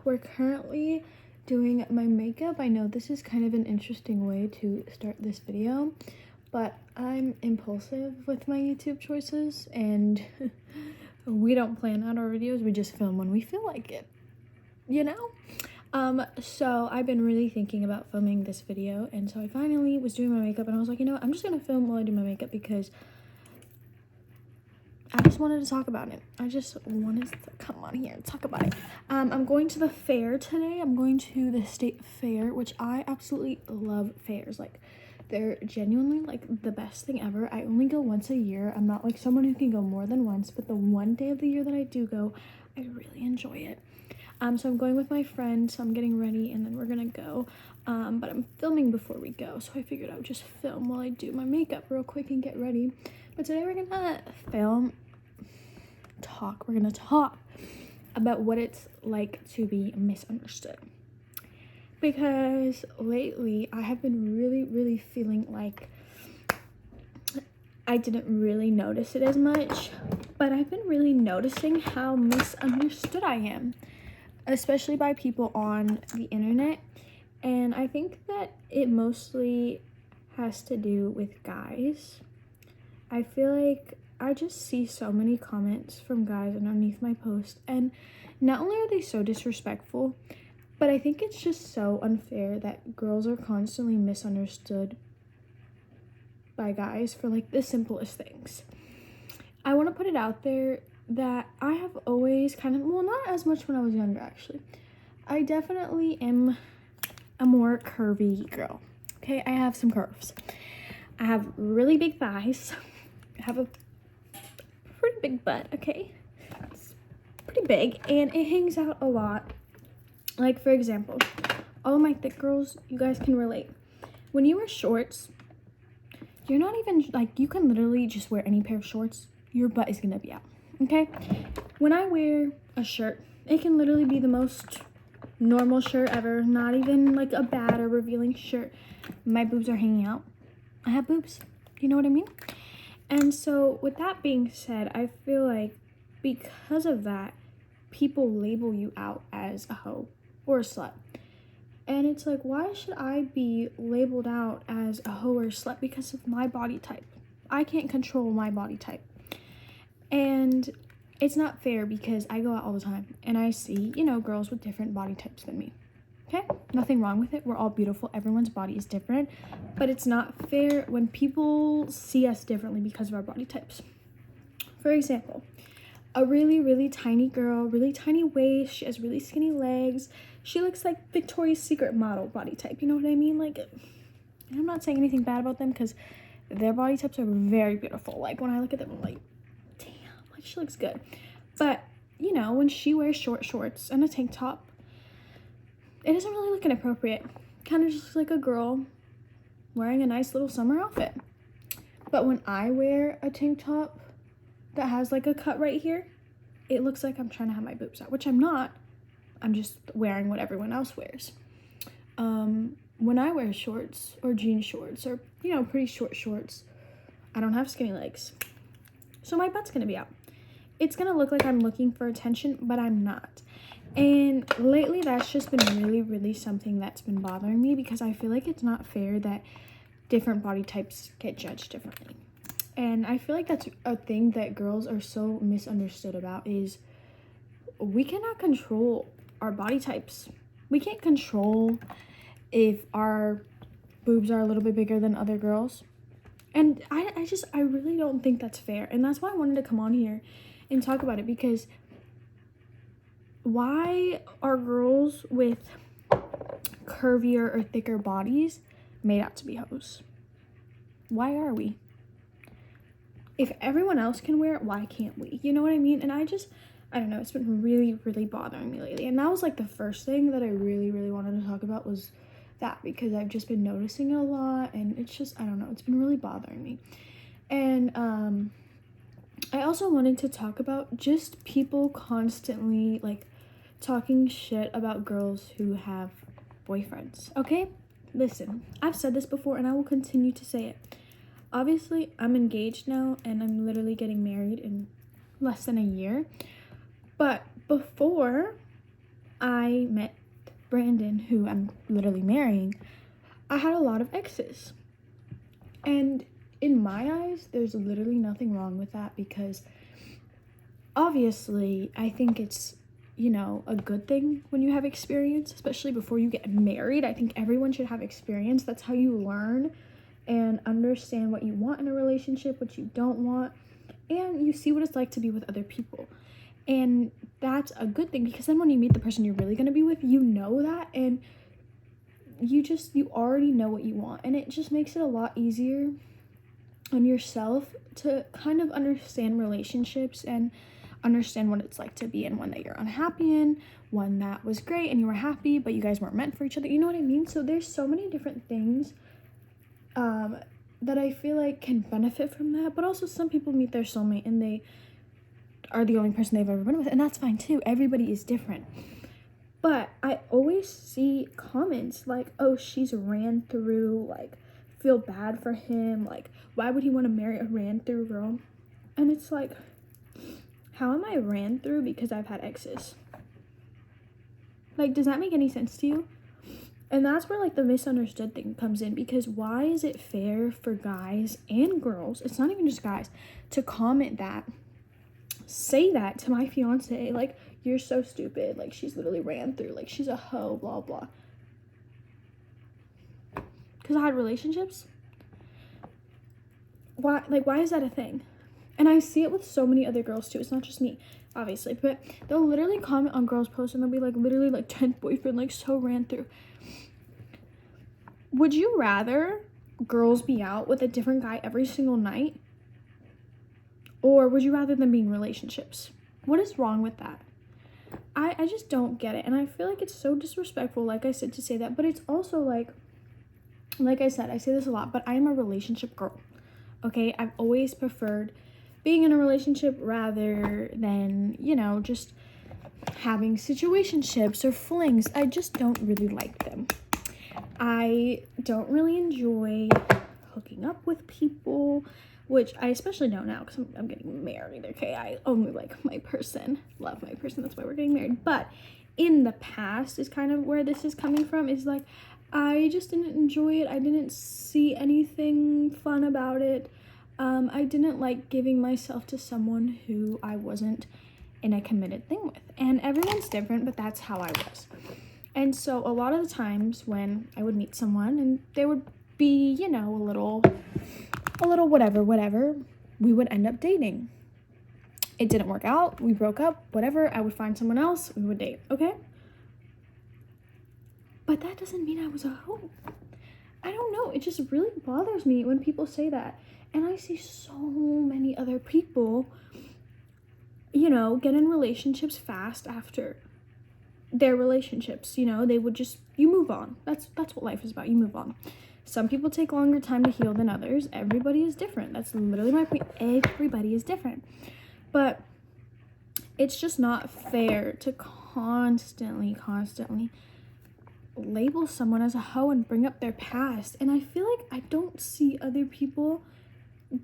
We're currently doing my makeup. I know this is kind of an interesting way to start this video, but I'm impulsive with my YouTube choices, and we don't plan out our videos, we just film when we feel like it, you know? So I've been really thinking about filming this video, and so I finally was doing my makeup, and I was like, you know what, I'm just gonna film while I do my makeup because I just wanted to talk about it. I just wanted to come on here and talk about it. I'm going to the fair today. I'm going to the state fair, which I absolutely love fairs. Like, they're genuinely like the best thing ever. I only go once a year. I'm not like someone who can go more than once, but the one day of the year that I do go, I really enjoy it. So I'm going with my friend, so I'm getting ready and then we're gonna go. But I'm filming before we go, so I figured I would just film while I do my makeup real quick and get ready. But today we're gonna we're gonna talk about what it's like to be misunderstood. Because lately I have been really feeling like I didn't really notice it as much, but I've been really noticing how misunderstood I am, especially by people on the internet. And I think that it mostly has to do with guys. I feel like I just see so many comments from guys underneath my post, and not only are they so disrespectful, but I think it's just so unfair that girls are constantly misunderstood by guys for like the simplest things. I want to put it out there that I have always kind of, well, not as much when I was younger actually. I definitely am a more curvy girl. Okay, I have some curves. I have really big thighs. I have a pretty big butt, okay? It's pretty big, and it hangs out a lot. Like, for example, all of my thick girls, you guys can relate. When you wear shorts, you're not even, like, you can literally just wear any pair of shorts, your butt is gonna be out, okay? When I wear a shirt, it can literally be the most normal shirt ever, not even like a bad or revealing shirt. My boobs are hanging out. I have boobs, you know what I mean? And so with that being said, I feel like because of that, people label you out as a hoe or a slut. And it's like, why should I be labeled out as a hoe or a slut because of my body type? I can't control my body type. And it's not fair because I go out all the time and I see, you know, girls with different body types than me. Okay, nothing wrong with it. We're all beautiful. Everyone's body is different, but it's not fair when people see us differently because of our body types. For example, a really tiny girl, really tiny waist, she has really skinny legs. She looks like Victoria's Secret model body type. You know what I mean? Like, I'm not saying anything bad about them because their body types are very beautiful. Like, when I look at them, I'm like, damn, like, she looks good. But, you know, when she wears short shorts and a tank top, it doesn't really look inappropriate. Kind of just looks like a girl wearing a nice little summer outfit. But when I wear a tank top that has like a cut right here, it looks like I'm trying to have my boobs out, which I'm not. I'm just wearing what everyone else wears. When I wear shorts or jean shorts or, you know, pretty short shorts, I don't have skinny legs. So my butt's gonna be out. It's gonna look like I'm looking for attention, but I'm not. And lately that's just been really something that's been bothering me because I feel like it's not fair that different body types get judged differently. And I feel like that's a thing that girls are so misunderstood about, is we cannot control our body types. We can't control if our boobs are a little bit bigger than other girls. And I really don't think that's fair. And that's why I wanted to come on here and talk about it, because why are girls with curvier or thicker bodies made out to be hoes? Why are we? If everyone else can wear it, why can't we? You know what I mean? And I don't know, it's been really bothering me lately. And that was like the first thing that I really wanted to talk about, was that, because I've just been noticing it a lot, and it's just, I don't know, it's been really bothering me. And I also wanted to talk about just people constantly like talking shit about girls who have boyfriends. Okay, listen, I've said this before and I will continue to say it. Obviously, I'm engaged now and I'm literally getting married in less than a year. But before, I met Brandon, who I'm literally marrying, I had a lot of exes. And in my eyes, there's literally nothing wrong with that, because obviously I think it's, you know, a good thing when you have experience, especially before you get married. I think everyone should have experience. That's how you learn and understand what you want in a relationship, what you don't want, and you see what it's like to be with other people. And that's a good thing, because then when you meet the person you're really going to be with, you know that, and you already know what you want, and it just makes it a lot easier on yourself to kind of understand relationships and understand what it's like to be in one that you're unhappy in, one that was great and you were happy but you guys weren't meant for each other. You know what I mean? So there's so many different things that I feel like can benefit from that. But also, some people meet their soulmate and they are the only person they've ever been with, and that's fine too. Everybody is different. But I always see comments like, oh, she's ran through, like, feel bad for him, like, why would he want to marry a ran through girl? And it's like, how am I ran through because I've had exes? Like, does that make any sense to you? And that's where, like, the misunderstood thing comes in, because why is it fair for guys and girls, it's not even just guys, to comment that, say that to my fiance, like, you're so stupid, like, she's literally ran through, like, she's a hoe, blah blah. Because I had relationships? Why is that a thing? And I see it with so many other girls too. It's not just me, obviously, but they'll literally comment on girls' posts and they'll be like, literally, like, 10th boyfriend, like, so ran through. Would you rather girls be out with a different guy every single night? Or would you rather them be in relationships? What is wrong with that? I just don't get it. And I feel like it's so disrespectful, like I said, to say that. But it's also like I said, I say this a lot, but I am a relationship girl. Okay? I've always preferred being in a relationship rather than, you know, just having situationships or flings. I just don't really like them. I don't really enjoy hooking up with people, which I especially don't now because I'm getting married, okay? I only like my person, love my person, that's why we're getting married. But in the past is kind of where this is coming from, is like, I just didn't enjoy it. I didn't see anything fun about it. I didn't like giving myself to someone who I wasn't in a committed thing with. And everyone's different, but that's how I was. And so a lot of the times when I would meet someone and they would be, you know, a little whatever, we would end up dating. It didn't work out, we broke up, whatever, I would find someone else, we would date, okay? But that doesn't mean I was a hoe. I don't know, it just really bothers me when people say that. And I see so many other people, you know, get in relationships fast after their relationships, you know, they would just, you move on. That's what life is about, you move on. Some people take longer time to heal than others. Everybody is different. That's literally my point. Everybody is different. But it's just not fair to constantly label someone as a hoe and bring up their past. And I feel like I don't see other people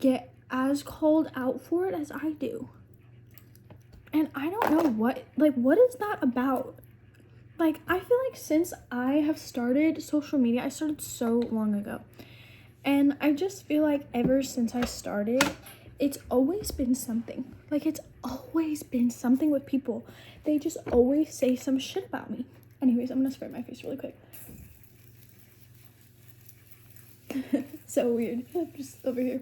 get as called out for it as I do. And I don't know what is that about? Like, I feel like since I have started social media, I started so long ago. And I just feel like ever since I started, it's always been something. Like, it's always been something with people. They just always say some shit about me. Anyways, I'm gonna spray my face really quick. So weird. Just over here.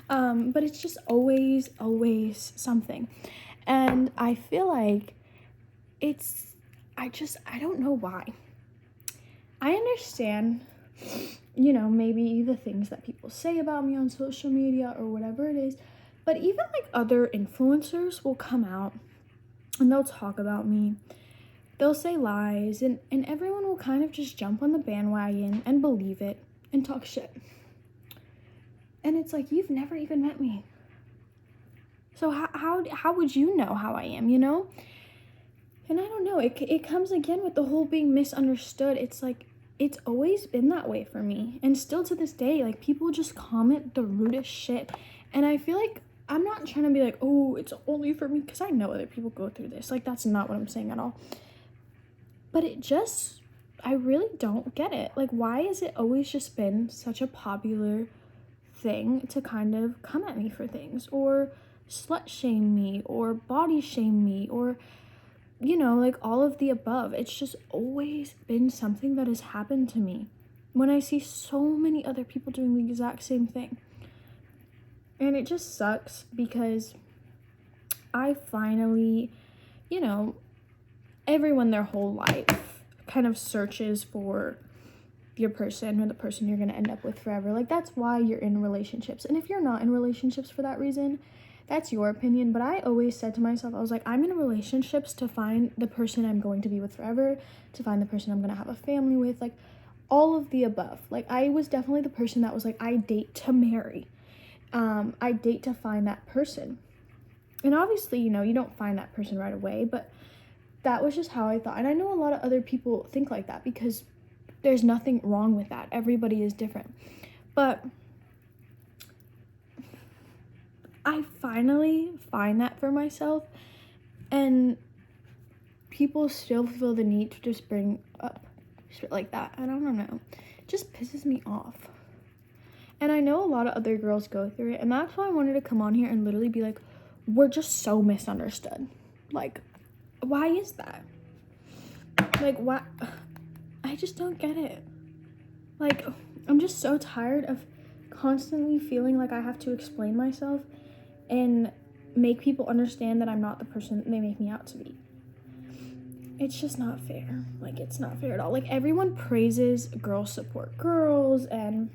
But it's just always something. And I feel like I don't know why. I understand, you know, maybe the things that people say about me on social media or whatever it is, but even like other influencers will come out and they'll talk about me. They'll say lies, and everyone will kind of just jump on the bandwagon and believe it and talk shit. And it's like, you've never even met me. So how would you know how I am, you know? And I don't know, it comes again with the whole being misunderstood. It's like, it's always been that way for me. And still to this day, like, people just comment the rudest shit. And I feel like I'm not trying to be like, oh, it's only for me, because I know other people go through this. Like, that's not what I'm saying at all. But I really don't get it. Like, why has it always just been such a popular thing to kind of come at me for things, or slut shame me, or body shame me, or, you know, like all of the above? It's just always been something that has happened to me when I see so many other people doing the exact same thing. And it just sucks because I finally, you know, everyone their whole life kind of searches for your person or the person you're going to end up with forever. Like, that's why you're in relationships. And if you're not in relationships for that reason, that's your opinion. But I always said to myself, I was like, I'm in relationships to find the person I'm going to be with forever, to find the person I'm going to have a family with, like all of the above. Like, I was definitely the person that was like, I date to marry. I date to find that person. And obviously, you know, you don't find that person right away, but that was just how I thought. And I know a lot of other people think like that, because there's nothing wrong with that. Everybody is different. But I finally find that for myself, and people still feel the need to just bring up shit like that. I don't know. It just pisses me off. And I know a lot of other girls go through it, and that's why I wanted to come on here and literally be like, we're just so misunderstood. Like, why is that? Like, why? I just don't get it. Like, I'm just so tired of constantly feeling like I have to explain myself and make people understand that I'm not the person they make me out to be. It's just not fair. Like, it's not fair at all. Like, everyone praises girls support girls, and,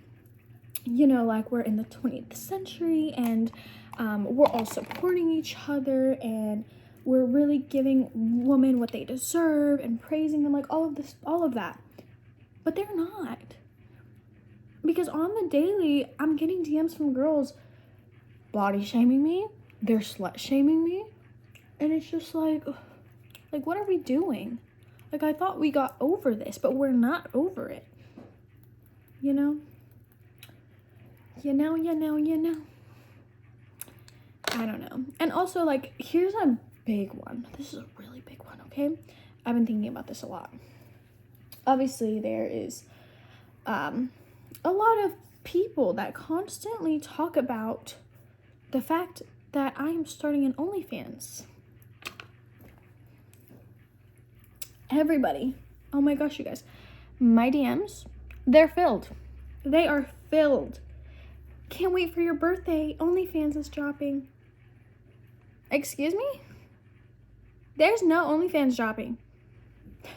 you know, like, we're in the 20th century, and we're all supporting each other, and we're really giving women what they deserve and praising them, like all of that. But they're not. Because on the daily, I'm getting DMs from girls body shaming me, they're slut shaming me, and it's just like, what are we doing? Like, I thought we got over this, but we're not over it. You know? You know. I don't know. And also, like, here's a big one. This is a really big one, okay? I've been thinking about this a lot. Obviously, there is a lot of people that constantly talk about the fact that I am starting an OnlyFans. Everybody. Oh my gosh, you guys. My DMs, they're filled. They are filled. Can't wait for your birthday. OnlyFans is dropping. Excuse me? There's no OnlyFans dropping.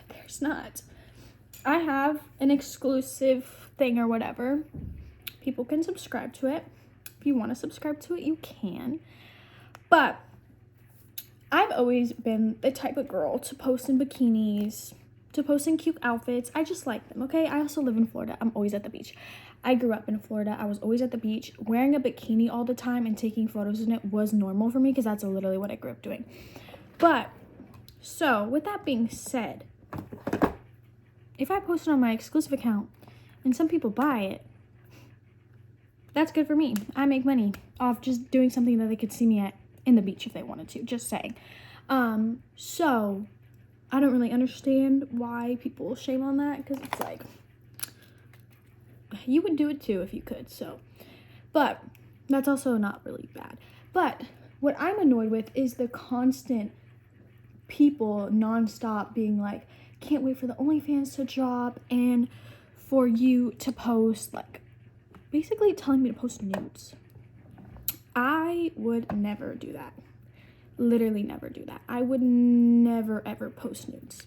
There's not. I have an exclusive thing or whatever. People can subscribe to it. If you want to subscribe to it, you can. But I've always been the type of girl to post in bikinis, to post in cute outfits. I just like them, okay? I also live in Florida. I'm always at the beach. I grew up in Florida. I was always at the beach. Wearing a bikini all the time and taking photos in it was normal for me, because that's literally what I grew up doing. But, so, with that being said, if I post it on my exclusive account and some people buy it, that's good for me. I make money off just doing something that they could see me at in the beach if they wanted to, just saying. So, I don't really understand why people shame on that, because it's like, you would do it too if you could, so. But that's also not really bad. But what I'm annoyed with is the constant people nonstop being like, can't wait for the OnlyFans to drop and for you to post, like, basically telling me to post nudes. I would never do that. Literally never do that. I would never ever post nudes.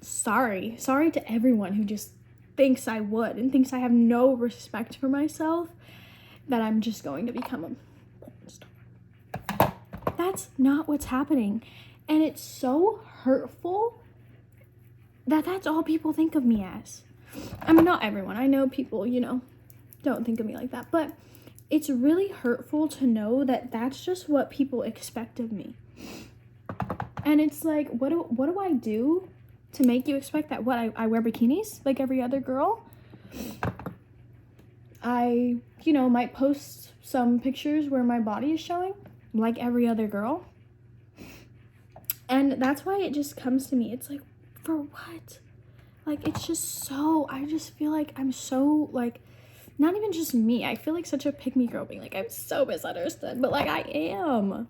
Sorry to everyone who just thinks I would and thinks I have no respect for myself, that I'm just going to become a porn star. That's not what's happening. And it's so hurtful that that's all people think of me as. I mean, not everyone. I know people, you know, don't think of me like that. But it's really hurtful to know that that's just what people expect of me. And it's like, what do I do to make you expect that? What, I wear bikinis like every other girl? I, you know, might post some pictures where my body is showing like every other girl. And that's why it just comes to me. It's like, for what? Like, it's just so, I just feel like I'm so, like, not even just me. I feel like such a pick-me girl being like, I'm so misunderstood. But, like, I am.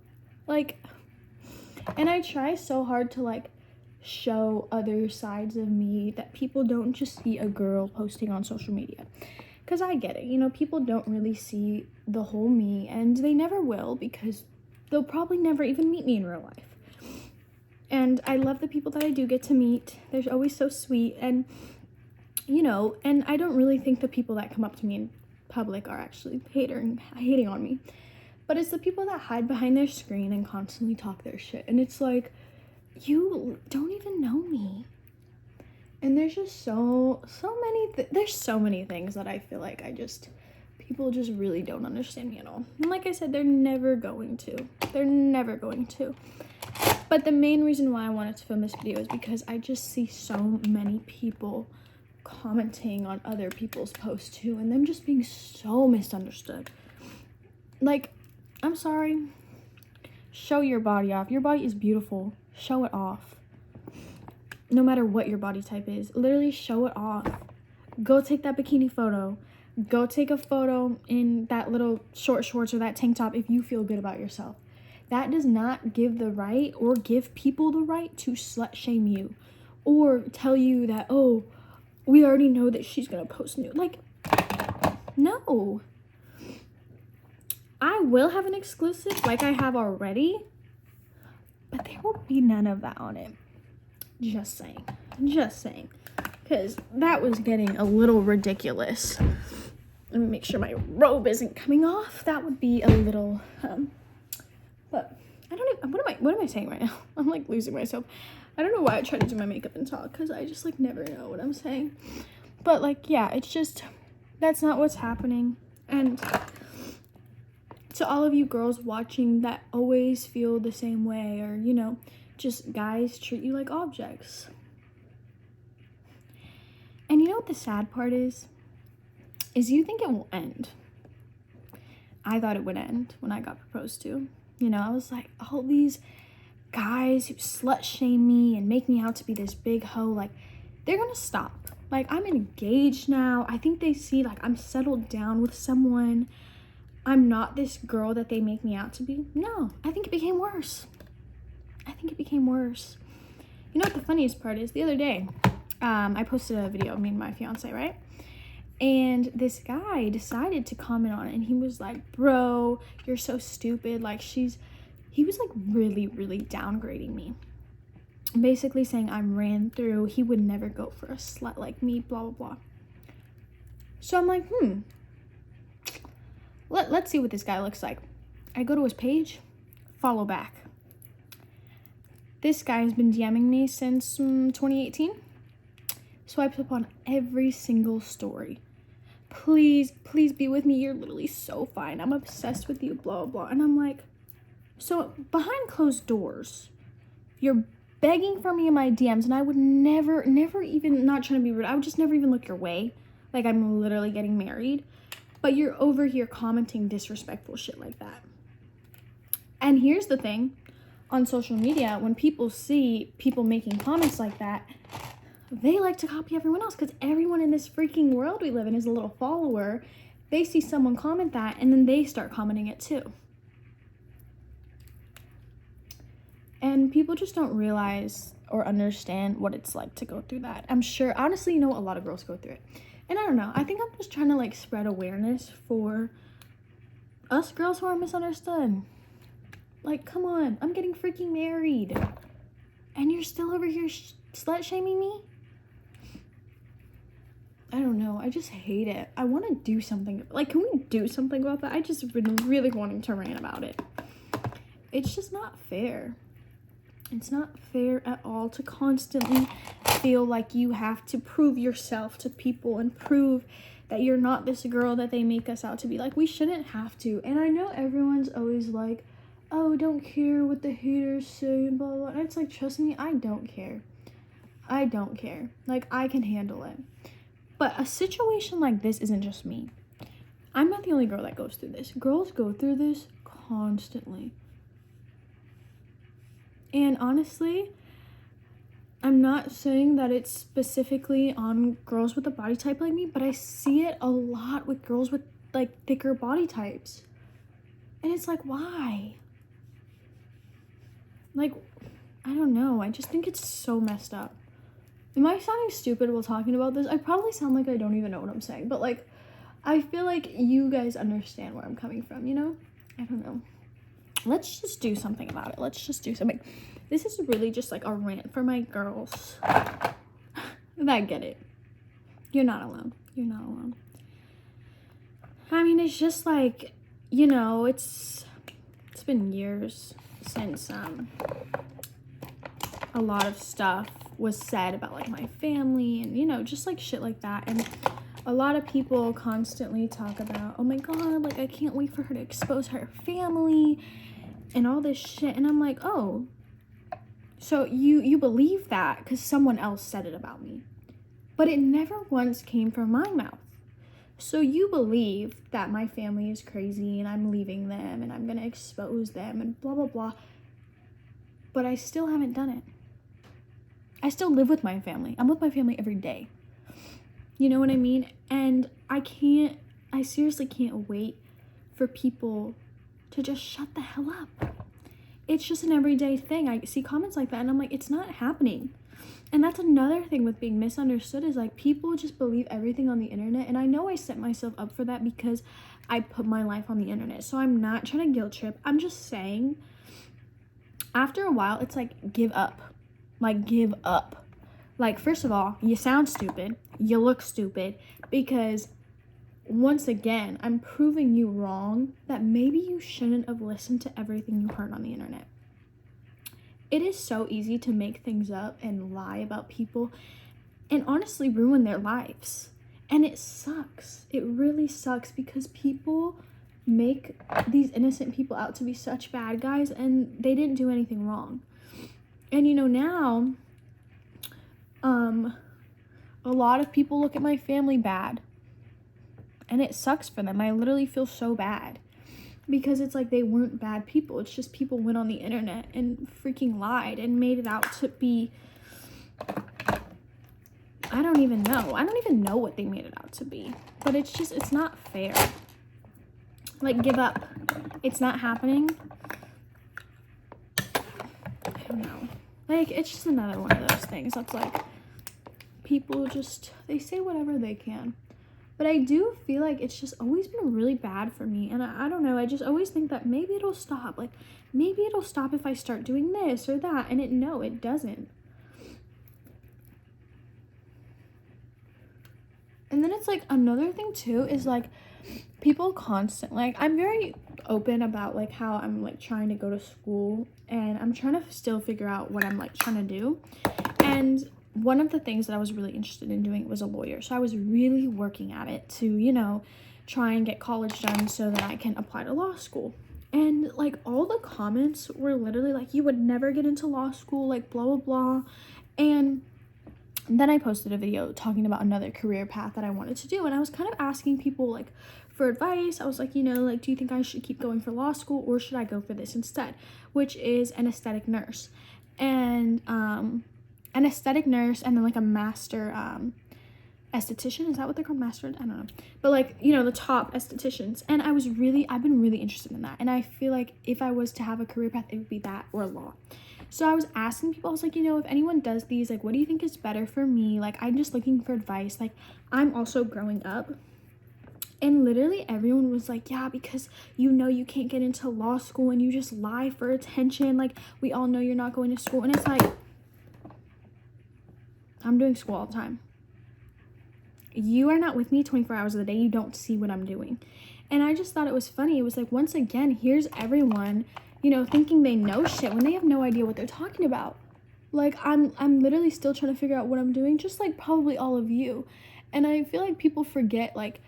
Like, and I try so hard to, like, show other sides of me that people don't just see a girl posting on social media. Because I get it. You know, people don't really see the whole me. And they never will because they'll probably never even meet me in real life. And I love the people that I do get to meet. They're always so sweet. And, you know, and I don't really think the people that come up to me in public are actually hating on me. But it's the people that hide behind their screen and constantly talk their shit. And it's like, you don't even know me. And there's just there's so many things that I feel like people just really don't understand me at all. And like I said, they're never going to. But the main reason why I wanted to film this video is because I just see so many people commenting on other people's posts too, and them just being so misunderstood. Like, I'm sorry. Show your body off. Your body is beautiful. Show it off. No matter what your body type is, literally show it off. Go take that bikini photo. Go take a photo in that little short shorts or that tank top if you feel good about yourself. That does not give the right or give people the right to slut shame you or tell you that, oh, we already know that she's gonna post nude. Like, no. I will have an exclusive like I have already, but there will be none of that on it. Just saying. Because that was getting a little ridiculous. Let me make sure my robe isn't coming off. That would be a little, but I don't even, what am I saying right now? I'm like losing myself. I don't know why I try to do my makeup and talk, because I just like never know what I'm saying. But like, yeah, it's just, that's not what's happening. And to all of you girls watching that always feel the same way, or, you know, just guys treat you like objects. And you know what the sad part is you think it will end. I thought it would end when I got proposed to. You know, I was like, all these guys who slut shame me and make me out to be this big hoe, like, they're gonna stop. Like, I'm engaged now. I think they see, like, I'm settled down with someone. I'm not this girl that they make me out to be. No, I think it became worse. You know what the funniest part is? The other day, I posted a video of me and my fiance, right? And this guy decided to comment on it, and he was like, bro, you're so stupid. Like, he was like really, really downgrading me. Basically saying I'm ran through, he would never go for a slut like me, blah, blah, blah. So I'm like, let's see what this guy looks like. I go to his page, follow back. This guy has been DMing me since 2018. Swipes up on every single story. Please be with me. You're literally so fine. I'm obsessed with you, blah, blah, blah. And I'm like, so behind closed doors, you're begging for me in my DMs, and I would never even, not trying to be rude, I would just never even look your way. Like, I'm literally getting married. But you're over here commenting disrespectful shit like that. And here's the thing. On social media, when people see people making comments like that, they like to copy everyone else, because everyone in this freaking world we live in is a little follower. They see someone comment that, and then they start commenting it too. And people just don't realize or understand what it's like to go through that. I'm sure, honestly, you know, a lot of girls go through it. And I don't know, I think I'm just trying to like spread awareness for us girls who are misunderstood. Like, come on, I'm getting freaking married, and you're still over here slut shaming me? I don't know, I just hate it. I want to do something. Like, can we do something about that? I just been really wanting to rant about it. It's just not fair. It's not fair at all to constantly feel like you have to prove yourself to people and prove that you're not this girl that they make us out to be. Like, we shouldn't have to. And I know everyone's always like, oh, don't care what the haters say and blah, blah, blah. And it's like, trust me, I don't care. Like, I can handle it. But a situation like this isn't just me. I'm not the only girl that goes through this. Girls go through this constantly. And honestly, I'm not saying that it's specifically on girls with a body type like me, but I see it a lot with girls with like thicker body types. And it's like, why? Like, I don't know. I just think it's so messed up. Am I sounding stupid while talking about this? I probably sound like I don't even know what I'm saying, but like, I feel like you guys understand where I'm coming from, you know? I don't know. Let's just do something about it. Let's just do something. This is really just like a rant for my girls that get it. You're not alone. You're not alone. I mean, it's just like, you know, it's been years since a lot of stuff was said about like my family and, you know, just like shit like that. And a lot of people constantly talk about, oh my god, like I can't wait for her to expose her family and all this shit. And I'm like, oh, so you believe that because someone else said it about me, but it never once came from my mouth. So you believe that my family is crazy and I'm leaving them and I'm gonna expose them and blah blah blah, but I still haven't done it. I still live with my family. I'm with my family every day. You know what I mean? And I seriously can't wait for people to just shut the hell up. It's just an everyday thing. I see comments like that and I'm like, it's not happening. And that's another thing with being misunderstood is like people just believe everything on the internet. And I know I set myself up for that because I put my life on the internet. So I'm not trying to guilt trip. I'm just saying after a while, it's like, give up. Like, give up. Like, first of all, you sound stupid. You look stupid because once again, I'm proving you wrong that maybe you shouldn't have listened to everything you heard on the internet. It is so easy to make things up and lie about people and honestly ruin their lives. And it sucks. It really sucks because people make these innocent people out to be such bad guys and they didn't do anything wrong. And you know, now, a lot of people look at my family bad. And it sucks for them. I literally feel so bad. Because it's like they weren't bad people. It's just people went on the internet and freaking lied and made it out to be... I don't even know. I don't even know what they made it out to be. But it's just, it's not fair. Like, give up. It's not happening. I don't know. Like, it's just another one of those things that's like, people just, they say whatever they can. But I do feel like it's just always been really bad for me. And I don't know, I just always think that maybe it'll stop. Like, maybe it'll stop if I start doing this or that. And it doesn't. And then it's like, another thing too is like, people constantly, like, I'm very open about like how I'm like trying to go to school. And I'm trying to still figure out what I'm like trying to do. And one of the things that I was really interested in doing was a lawyer. So I was really working at it to, you know, try and get college done so that I can apply to law school. And like all the comments were literally like, you would never get into law school, like blah, blah, blah. And then I posted a video talking about another career path that I wanted to do. And I was kind of asking people like for advice. I was like, you know, like, do you think I should keep going for law school or should I go for this instead? Which is an aesthetic nurse. And, an aesthetic nurse and then like a master esthetician, is that what they're called? Master, I don't know, but like, you know, the top estheticians. And I've been really interested in that, and I feel like if I was to have a career path, it would be that or law. So I was asking people, I was like, you know, if anyone does these, like, what do you think is better for me? Like, I'm just looking for advice. Like, I'm also growing up. And literally everyone was like, yeah, because you know you can't get into law school and you just lie for attention. Like, we all know you're not going to school. And it's like, I'm doing school all the time. You are not with me 24 hours of the day. You don't see what I'm doing. And I just thought it was funny. It was like, once again, here's everyone, you know, thinking they know shit when they have no idea what they're talking about. Like, I'm literally still trying to figure out what I'm doing, just like probably all of you. And I feel like people forget, like,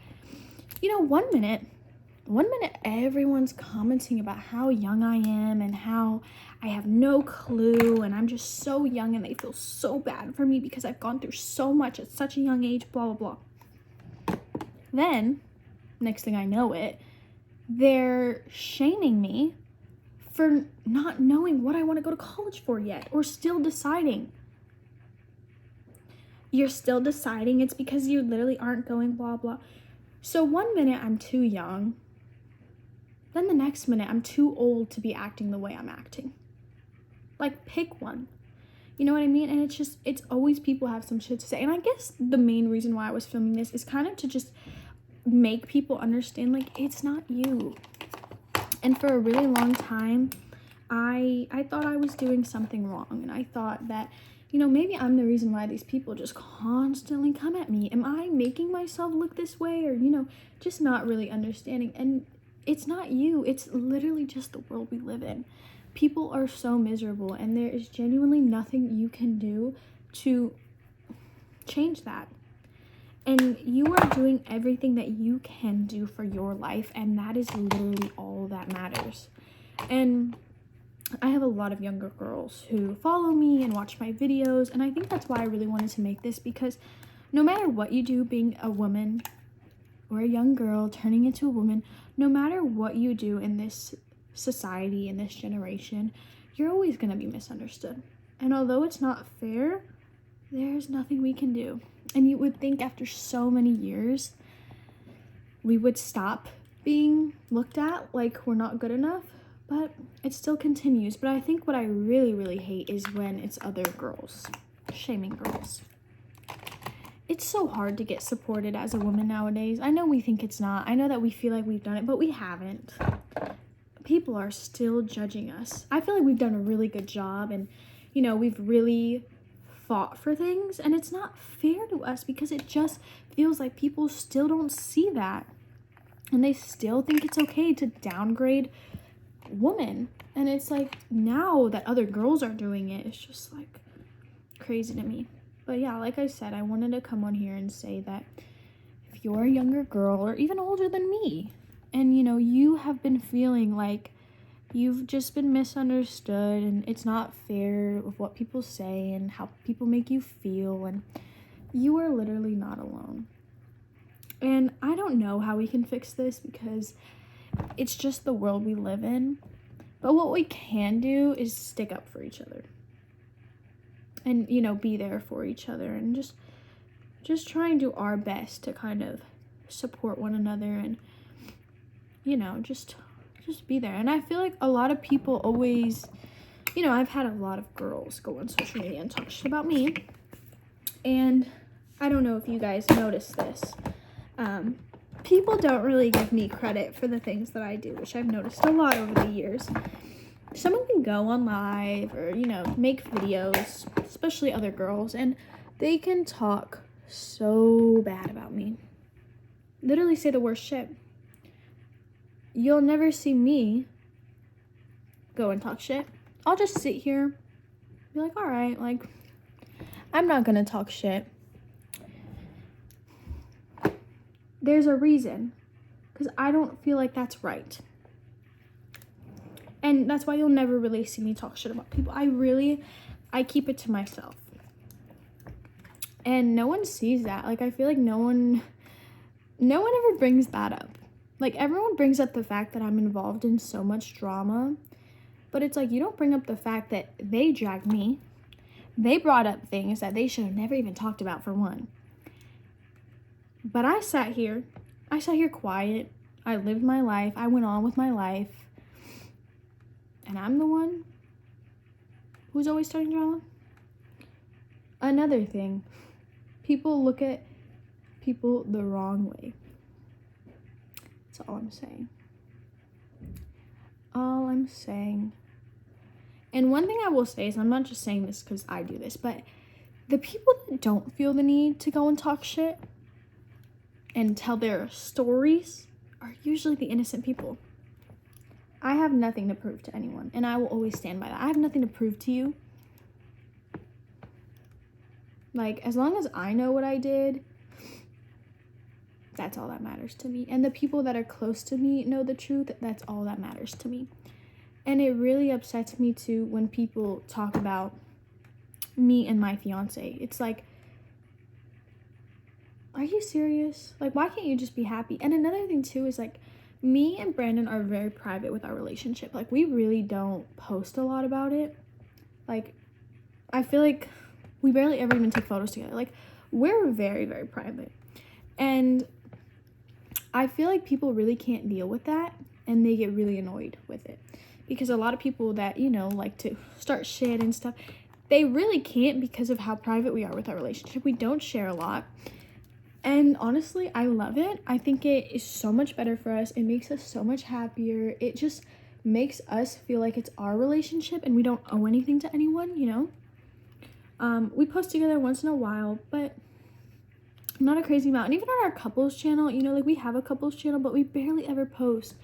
you know, one minute everyone's commenting about how young I am and how I have no clue and I'm just so young and they feel so bad for me because I've gone through so much at such a young age, blah, blah, blah. Then, next thing I know it, they're shaming me for not knowing what I want to go to college for yet or still deciding. you're still deciding it's because you literally aren't going blah blah. So one minute I'm too young, then the next minute I'm too old to be acting the way I'm acting. Like, pick one. You know what I mean? And it's always people have some shit to say. And I guess the main reason why I was filming this is kind of to just make people understand, like, it's not you. And for a really long time, I thought I was doing something wrong. And I thought that, you know, maybe I'm the reason why these people just constantly come at me. Am I making myself look this way? Or, you know, just not really understanding. And it's not you. It's literally just the world we live in. People are so miserable, and there is genuinely nothing you can do to change that. And you are doing everything that you can do for your life, and that is literally all that matters. And I have a lot of younger girls who follow me and watch my videos, and I think that's why I really wanted to make this, because no matter what you do, being a woman or a young girl turning into a woman, no matter what you do in this society, in this generation, you're always going to be misunderstood. And although it's not fair, there's nothing we can do. And you would think after so many years we would stop being looked at like we're not good enough, but it still continues. But I think what I really hate is when it's other girls shaming girls. It's so hard to get supported as a woman nowadays. I know we think it's not. I know that we feel like we've done it, but we haven't. People are still judging us. I feel like we've done a really good job, and, you know, we've really fought for things, and it's not fair to us because it just feels like people still don't see that, and they still think it's okay to downgrade women. And it's like, now that other girls are doing it, it's just like crazy to me. But yeah, like I said, I wanted to come on here and say that if you're a younger girl or even older than me, and, you know, you have been feeling like you've just been misunderstood and it's not fair of what people say and how people make you feel, and you are literally not alone. And I don't know how we can fix this because it's just the world we live in. But what we can do is stick up for each other and, you know, be there for each other, and just try and do our best to kind of support one another, and, you know, just be there. And I feel like a lot of people always, you know, I've had a lot of girls go on social media and talk shit about me, and I don't know if you guys noticed this. People don't really give me credit for the things that I do, which I've noticed a lot over the years. Someone can go on live or, you know, make videos, especially other girls, and they can talk so bad about me. Literally say the worst shit. You'll never see me go and talk shit. I'll just sit here, be like, all right, like, I'm not gonna talk shit. There's a reason, because I don't feel like that's right. And that's why you'll never really see me talk shit about people. I keep it to myself. And no one sees that. Like, I feel like no one ever brings that up. Like, everyone brings up the fact that I'm involved in so much drama, but it's like, you don't bring up the fact that they dragged me. They brought up things that they should have never even talked about, for one. But I sat here quiet. I lived my life. I went on with my life. And I'm the one who's always starting drama. Another thing, people look at people the wrong way. That's all I'm saying. All I'm saying. And one thing I will say is, I'm not just saying this because I do this, but the people that don't feel the need to go and talk shit and tell their stories are usually the innocent people. I have nothing to prove to anyone, and I will always stand by that. I have nothing to prove to you. Like, as long as I know what I did, that's all that matters to me. And the people that are close to me know the truth. That's all that matters to me. And it really upsets me too when people talk about me and my fiance. It's like, are you serious? Like, why can't you just be happy? And another thing too is, like, me and Brandon are very private with our relationship. Like, we really don't post a lot about it. Like, I feel like we barely ever even take photos together. Like, we're very, very private. And I feel like people really can't deal with that, and they get really annoyed with it. Because a lot of people that, you know, like to start shit and stuff, they really can't because of how private we are with our relationship. We don't share a lot. And honestly, I love it. I think it is so much better for us. It makes us so much happier. It just makes us feel like it's our relationship and we don't owe anything to anyone, you know? We post together once in a while, but not a crazy amount. And even on our couples channel, you know, like we have a couples channel, but we barely ever post.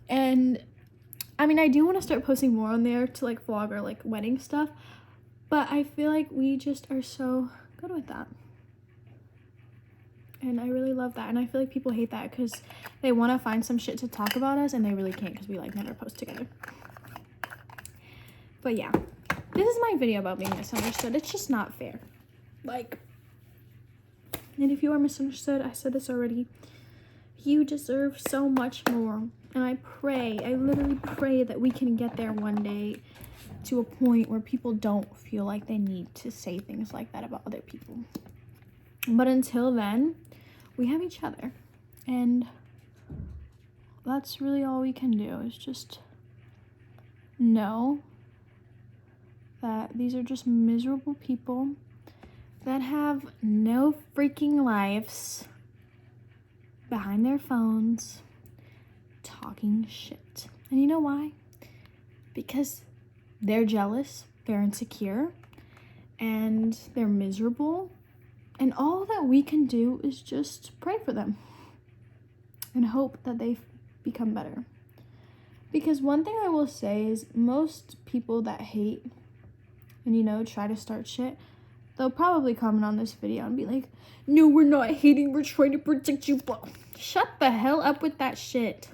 And I mean, I do want to start posting more on there to like vlog or like wedding stuff, but I feel like we just are so good with that. And I really love that. And I feel like people hate that because they want to find some shit to talk about us and they really can't because we like never post together. But yeah, this is my video about being misunderstood. It's just not fair. Like, and if you are misunderstood, I said this already, you deserve so much more. And I literally pray that we can get there one day to a point where people don't feel like they need to say things like that about other people. But until then, we have each other. And that's really all we can do is just know that these are just miserable people that have no freaking lives behind their phones talking shit. And you know why? Because they're jealous, they're insecure, and they're miserable. And all that we can do is just pray for them and hope that they become better. Because one thing I will say is most people that hate and, you know, try to start shit, they'll probably comment on this video and be like, no, we're not hating, we're trying to protect you. Shut the hell up with that shit.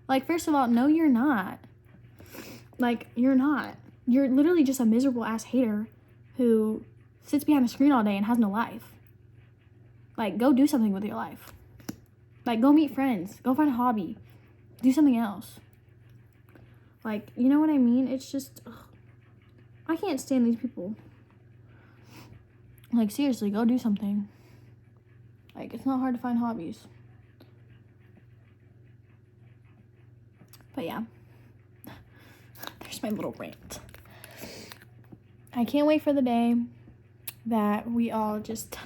Like, first of all, no, you're not. Like, you're not. You're literally just a miserable ass hater who sits behind a screen all day and has no life. Like, go do something with your life. Like, go meet friends. Go find a hobby. Do something else. Like, you know what I mean? It's just, ugh. I can't stand these people. Like, seriously, go do something. Like, it's not hard to find hobbies. But yeah. There's my little rant. I can't wait for the day that we all just,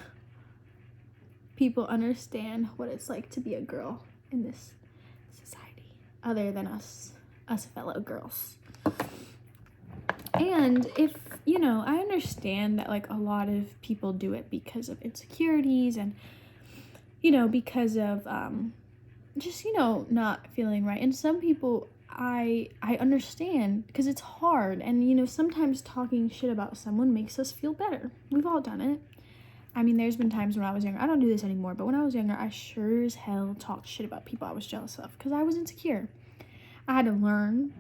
people understand what it's like to be a girl in this society, other than us fellow girls. And if, you know, I understand that like a lot of people do it because of insecurities and, you know, because of just, you know, not feeling right. And some people, I understand because it's hard. And, you know, sometimes talking shit about someone makes us feel better. We've all done it. I mean, there's been times when I was younger. I don't do this anymore. But when I was younger, I sure as hell talked shit about people I was jealous of because I was insecure. I had to learn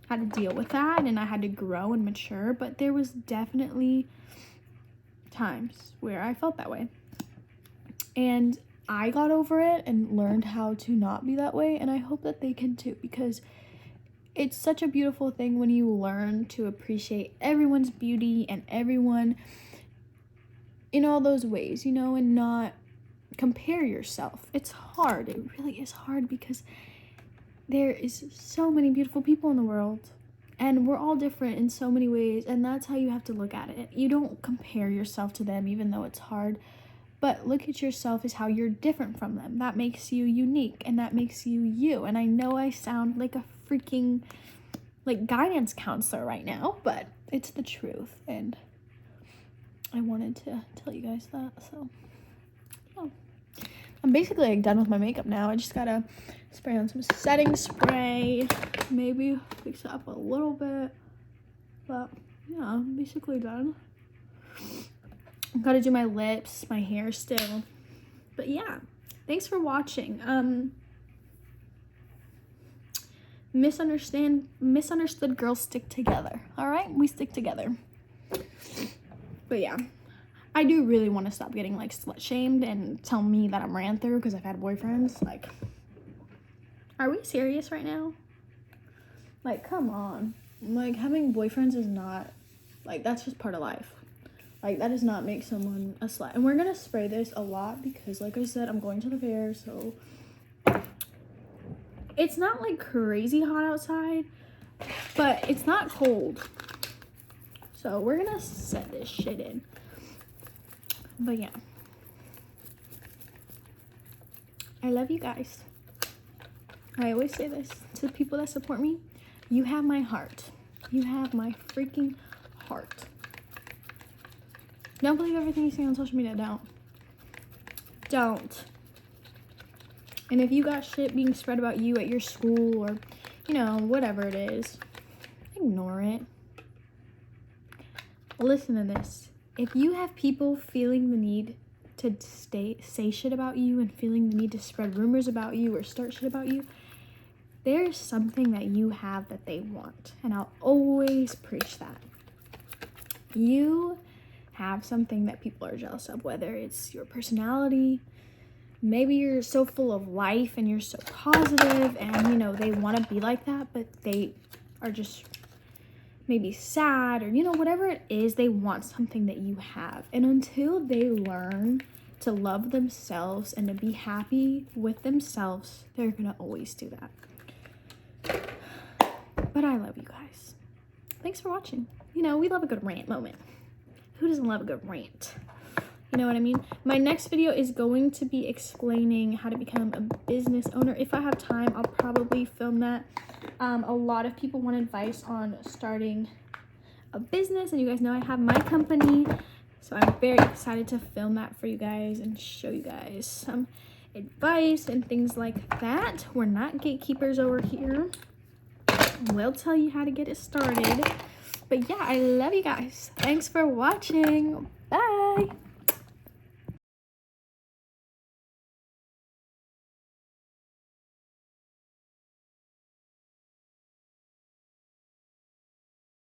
how to deal with that and I had to grow and mature. But there was definitely times where I felt that way. And I got over it and learned how to not be that way. And I hope that they can too, because it's such a beautiful thing when you learn to appreciate everyone's beauty and everyone in all those ways, you know, and not compare yourself. It's hard. It really is hard because there is so many beautiful people in the world and we're all different in so many ways. And that's how you have to look at it. You don't compare yourself to them, even though it's hard. But look at yourself as how you're different from them. That makes you unique and that makes you you. And I know I sound like a freaking like guidance counselor right now, but it's the truth. And I wanted to tell you guys that. So yeah. I'm basically like done with my makeup now. I just gotta spray on some setting spray. Maybe fix it up a little bit. But yeah, I'm basically done. Gotta do my lips, my hair still. But yeah, thanks for watching. Misunderstood girls stick together. All right, we stick together. But yeah, I do really want to stop getting like slut shamed and tell me that I'm ran through because I've had boyfriends. Like, are we serious right now? Like, come on. Like, having boyfriends is not, like, that's just part of life. Like, that does not make someone a slut. And we're gonna spray this a lot because, like I said, I'm going to the fair, so it's not like crazy hot outside, but it's not cold. So we're gonna set this shit in. But yeah, I love you guys. I always say this to the people that support me. You have my heart. You have my freaking heart. Don't believe everything you see on social media. Don't. And if you got shit being spread about you at your school or, you know, whatever it is, ignore it. Listen to this. If you have people feeling the need to say shit about you and feeling the need to spread rumors about you or start shit about you, there's something that you have that they want. And I'll always preach that. You have something that people are jealous of, whether it's your personality. Maybe you're so full of life and you're so positive and, you know, they want to be like that, but they are just maybe sad or, you know, whatever it is, they want something that you have. And until they learn to love themselves and to be happy with themselves, they're going to always do that. But I love you guys. Thanks for watching. You know, we love a good rant moment. Who doesn't love a good rant? You know what I mean? My next video is going to be explaining how to become a business owner. If I have time, I'll probably film that. A lot of people want advice on starting a business, and you guys know I have my company, so I'm very excited to film that for you guys and show you guys some advice and things like that. We're not gatekeepers over here. We'll tell you how to get it started. But yeah, I love you guys. Thanks for watching. Bye.